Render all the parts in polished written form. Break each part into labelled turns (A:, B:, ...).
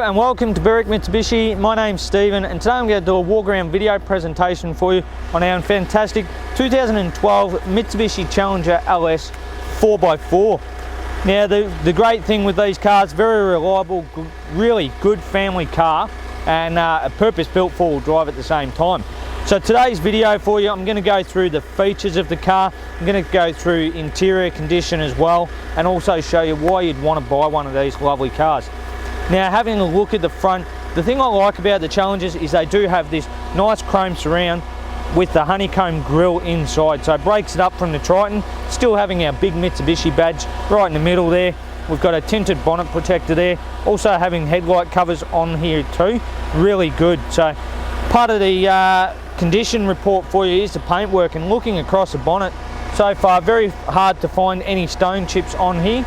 A: and welcome to Berwick Mitsubishi. My name's Stephen and today I'm going to do a walk around video presentation for you on our fantastic 2012 Mitsubishi Challenger LS 4x4. Now the great thing with these cars, very reliable, really good family car and a purpose-built four-wheel drive at the same time. So today's video for you, I'm going to go through the features of the car, I'm going to go through interior condition as well, and also show you why you'd want to buy one of these lovely cars. Now, having a look at the front, the thing I like about the Challengers is they do have this nice chrome surround with the honeycomb grille inside, so it breaks it up from the Triton, still having our big Mitsubishi badge right in the middle there. We've got a tinted bonnet protector there, also having headlight covers on here too, really good. So part of the condition report for you is the paintwork, and looking across the bonnet so far, very hard to find any stone chips on here.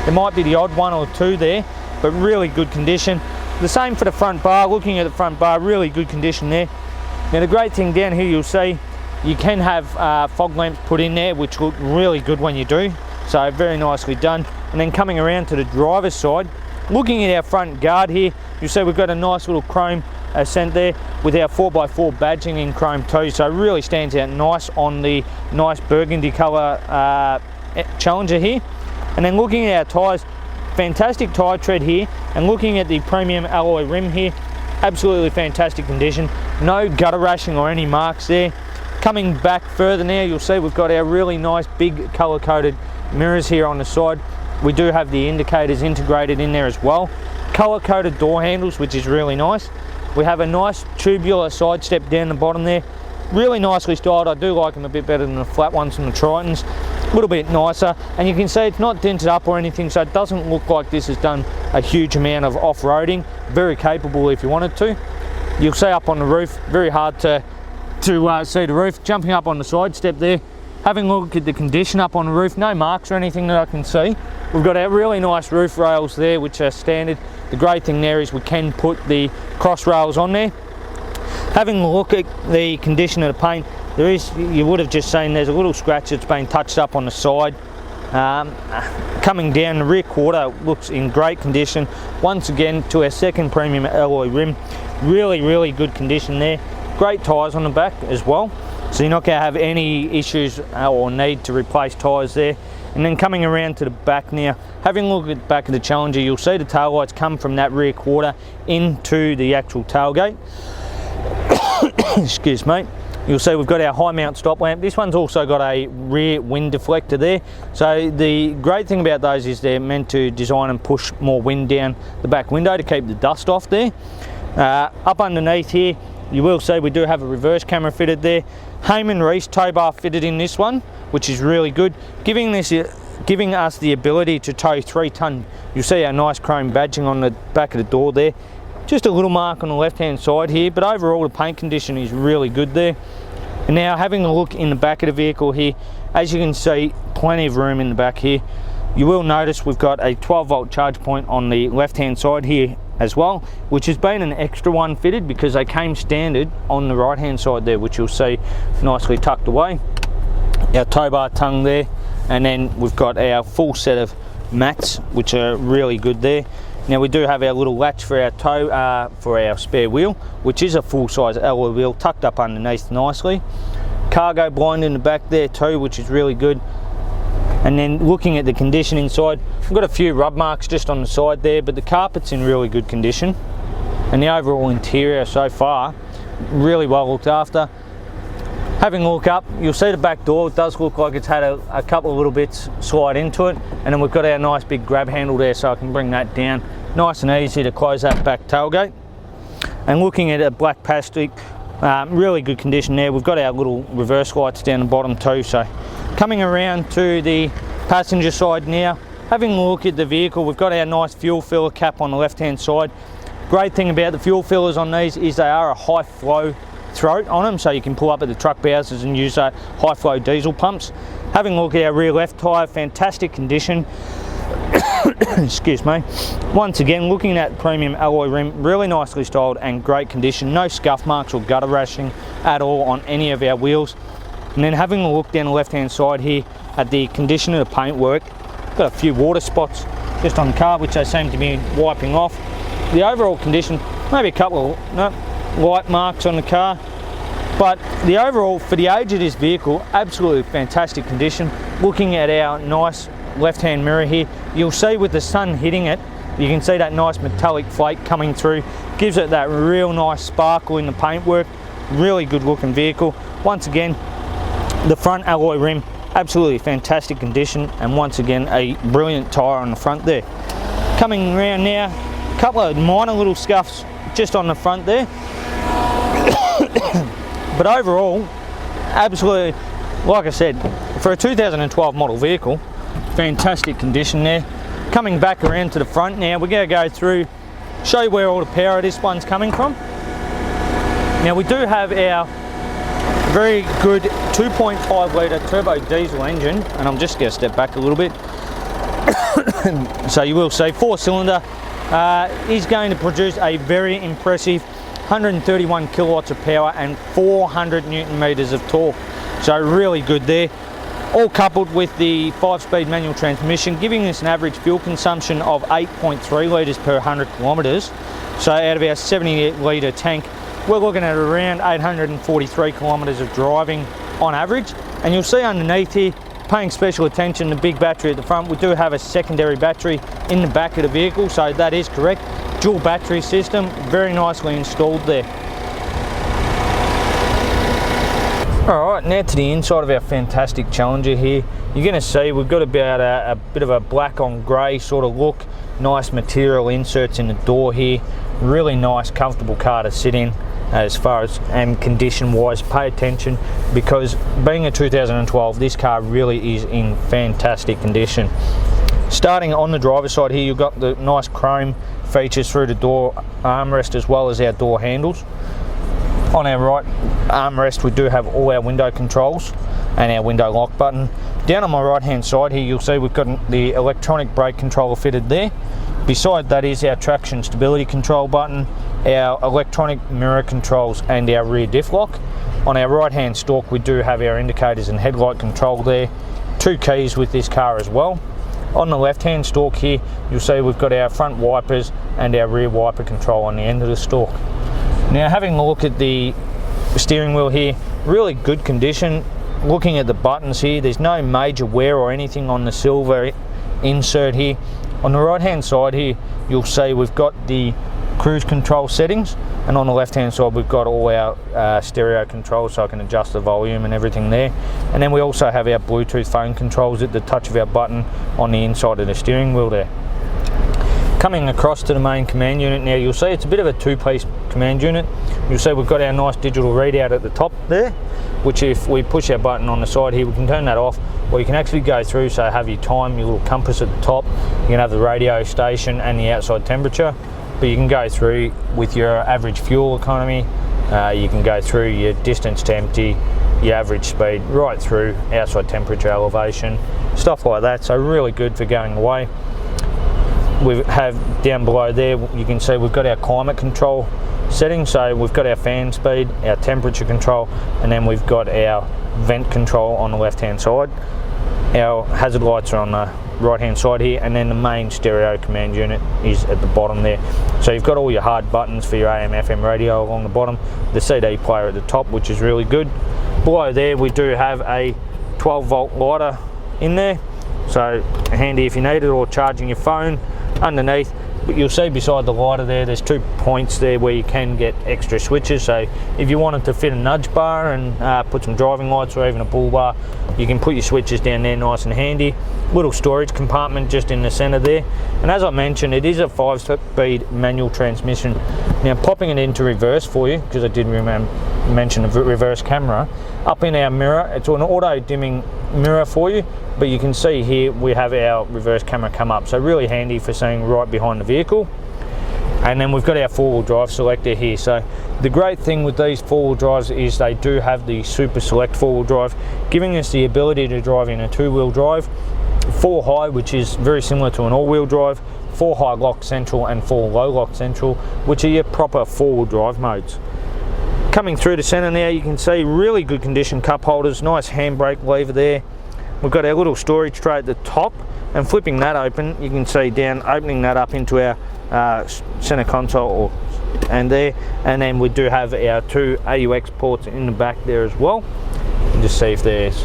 A: There might be the odd one or two there, but really good condition. The same for the front bar, looking at the front bar, really good condition there. Now the great thing down here, you'll see you can have fog lamps put in there, which look really good when you do, so very nicely done. And then coming around to the driver's side, looking at our front guard here, you'll see we've got a nice little chrome accent there with our 4x4 badging in chrome too, so it really stands out nice on the nice burgundy colour Challenger here. And then looking at our tyres, fantastic tyre tread here, and looking at the premium alloy rim here, absolutely fantastic condition, no gutter rashing or any marks there. Coming back further now, you'll see we've got our really nice big colour coded mirrors here on the side. We do have the indicators integrated in there as well, colour coded door handles, which is really nice. We have a nice tubular side step down the bottom there, really nicely styled. I do like them a bit better than the flat ones from the Tritons, a little bit nicer, and you can see it's not dented up or anything, so it doesn't look like this has done a huge amount of off-roading. Very capable if you wanted to. You'll see up on the roof, very hard to see the roof. Jumping up on the side step there, having a look at the condition up on the roof, no marks or anything that I can see. We've got our really nice roof rails there, which are standard. The great thing there is we can put the cross rails on there. Having a look at the condition of the paint, there is, you would have just seen there's a little scratch that's been touched up on the side. Coming down, the rear quarter looks in great condition. Once again, to our second premium alloy rim, really good condition there. Great tyres on the back as well, so you're not going to have any issues or need to replace tyres there. And then coming around to the back now, having a look at the back of the Challenger, you'll see the taillights come from that rear quarter into the actual tailgate. Excuse me. You'll see we've got our high mount stop lamp. This one's also got a rear wind deflector there. So the great thing about those is they're meant to design and push more wind down the back window to keep the dust off there. Up underneath here, you will see we do have a reverse camera fitted there. Heyman Reese tow bar fitted in this one, which is really good, giving us the ability to tow 3 tonne. You'll see our nice chrome badging on the back of the door there. Just a little mark on the left hand side here, but overall the paint condition is really good there. And now having a look in the back of the vehicle here, as you can see, plenty of room in the back here. You will notice we've got a 12 volt charge point on the left hand side here as well, which has been an extra one fitted because they came standard on the right hand side there, which you'll see nicely tucked away. Our tow bar tongue there, and then we've got our full set of mats, which are really good there. Now we do have our little latch for our tow, for our spare wheel, which is a full-size alloy wheel tucked up underneath nicely. Cargo blind in the back there too, which is really good. And then looking at the condition inside, we've got a few rub marks just on the side there, but the carpet's in really good condition. And the overall interior so far, really well looked after. Having a look up, you'll see the back door, it does look like it's had a couple of little bits slide into it, and then we've got our nice big grab handle there so I can bring that down. Nice and easy to close that back tailgate. And looking at a black plastic, really good condition there. We've got our little reverse lights down the bottom too. So coming around to the passenger side now, having a look at the vehicle, we've got our nice fuel filler cap on the left hand side. Great thing about the fuel fillers on these is they are a high flow throat on them, so you can pull up at the truck bowsers and use high flow diesel pumps. Having a look at our rear left tyre, fantastic condition. Excuse me. Once again, looking at premium alloy rim, really nicely styled and great condition. No scuff marks or gutter rashing at all on any of our wheels. And then having a look down the left hand side here at the condition of the paintwork, got a few water spots just on the car which they seem to be wiping off. the overall condition, maybe a couple of light marks on the car, but the overall, for the age of this vehicle, absolutely fantastic condition. Looking at our nice left-hand mirror here, you'll see with the sun hitting it, you can see that nice metallic flake coming through, gives it that real nice sparkle in the paintwork. Really good looking vehicle. Once again, the front alloy rim, absolutely fantastic condition, and once again a brilliant tyre on the front there. Coming around now, a couple of minor little scuffs just on the front there. But overall, absolutely, like I said, for a 2012 model vehicle, fantastic condition there. Coming back around to the front now, we're going to go through, show you where all the power of this one's coming from. Now we do have our very good 2.5 litre turbo diesel engine, and I'm just going to step back a little bit. So you will see 4-cylinder is going to produce a very impressive 131 kilowatts of power and 400 newton meters of torque. So really good there. All coupled with the 5-speed manual transmission, giving us an average fuel consumption of 8.3 litres per 100 kilometres. So out of our 70 litre tank, we're looking at around 843 kilometres of driving on average. And you'll see underneath here, paying special attention to the big battery at the front, we do have a secondary battery in the back of the vehicle, so that is correct. Dual battery system, very nicely installed there. Alright, now to the inside of our fantastic Challenger here. You're going to see we've got about a bit of a black on grey sort of look. Nice material inserts in the door here. Really nice, comfortable car to sit in as far as, and condition wise, pay attention, because being a 2012, this car really is in fantastic condition. Starting on the driver's side here, you've got the nice chrome features through the door armrest as well as our door handles. On our right armrest, we do have all our window controls and our window lock button. Down on my right hand side here, you'll see we've got the electronic brake controller fitted there. Beside that is our traction stability control button, our electronic mirror controls and our rear diff lock. On our right hand stalk, we do have our indicators and headlight control there. 2 keys with this car as well. On the left hand stalk here, you'll see we've got our front wipers and our rear wiper control on the end of the stalk. Now, having a look at the steering wheel here, really good condition. Looking at the buttons here, there's no major wear or anything on the silver insert here. On the right hand side here, you'll see we've got the cruise control settings, and on the left hand side we've got all our stereo controls, so I can adjust the volume and everything there. And then we also have our Bluetooth phone controls at the touch of our button on the inside of the steering wheel there. Coming across to the main command unit now, you'll see it's a bit of a 2-piece command unit. You'll see we've got our nice digital readout at the top there, which if we push our button on the side here, we can turn that off, or you can actually go through, so have your time, your little compass at the top. You can have the radio station and the outside temperature, but you can go through with your average fuel economy. You can go through your distance to empty, your average speed, right through outside temperature, elevation, stuff like that. So really good for going away. We have down below there, you can see we've got our climate control settings. So we've got our fan speed, our temperature control, and then we've got our vent control on the left hand side. Our hazard lights are on the right hand side here, and then the main stereo command unit is at the bottom there. So you've got all your hard buttons for your AM FM radio along the bottom, the CD player at the top, which is really good. Below there we do have a 12-volt lighter in there, so handy if you need it, or charging your phone. Underneath, but you'll see beside the lighter there's 2 points there where you can get extra switches. So if you wanted to fit a nudge bar and put some driving lights or even a bull bar, you can put your switches down there nice and handy. Little storage compartment just in the center there. And as I mentioned, it is a 5-speed manual transmission. Now, popping it into reverse for you, because I did mention the reverse camera, up in our mirror, it's an auto dimming mirror for you, but you can see here we have our reverse camera come up, so really handy for seeing right behind the vehicle. And then we've got our 4-wheel drive selector here. So the great thing with these 4-wheel drives is they do have the Super Select 4-wheel drive, giving us the ability to drive in a 2-wheel drive, 4 high, which is very similar to an all-wheel drive, 4 high lock central and 4 low lock central, which are your proper 4-wheel drive modes. Coming through the center now, you can see really good condition cup holders, nice handbrake lever there. We've got our little storage tray at the top, and flipping that open, you can see down, opening that up into our center console and then we do have our 2 AUX ports in the back there as well. And just see if there's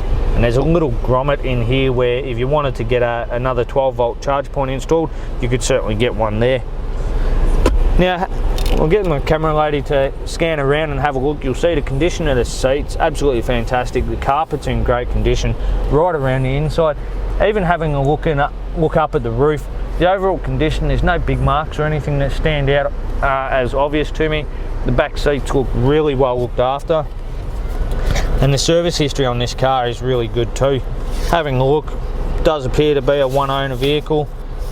A: a little grommet in here where if you wanted to get another 12-volt charge point installed, you could certainly get one there. Now, we'll get my camera lady to scan around and have a look. You'll see the condition of the seats, absolutely fantastic. The carpet's in great condition right around the inside. Even having a look up at the roof, the overall condition, there's no big marks or anything that stand out as obvious to me. The back seats look really well looked after. And the service history on this car is really good too. Having a look, does appear to be a one-owner vehicle,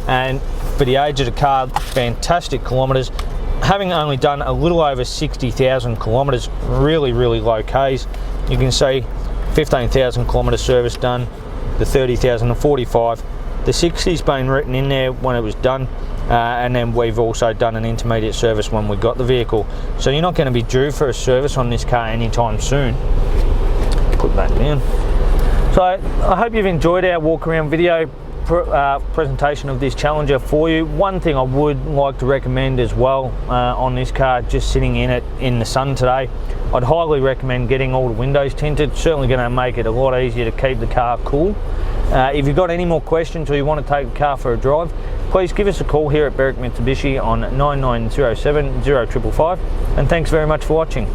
A: and for the age of the car, fantastic kilometres. Having only done a little over 60,000 kilometres, really low Ks. You can see 15,000 kilometre service done, the 30,000, the 45. The 60's been written in there when it was done, and then we've also done an intermediate service when we got the vehicle. So you're not going to be due for a service on this car anytime soon. Put that down. So I hope you've enjoyed our walk around video presentation of this Challenger for you. One thing I would like to recommend as well on this car, just sitting in it in the sun today, I'd highly recommend getting all the windows tinted. Certainly going to make it a lot easier to keep the car cool. If you've got any more questions or you want to take the car for a drive, please give us a call here at Berwick Mitsubishi on 9907 0555, and thanks very much for watching.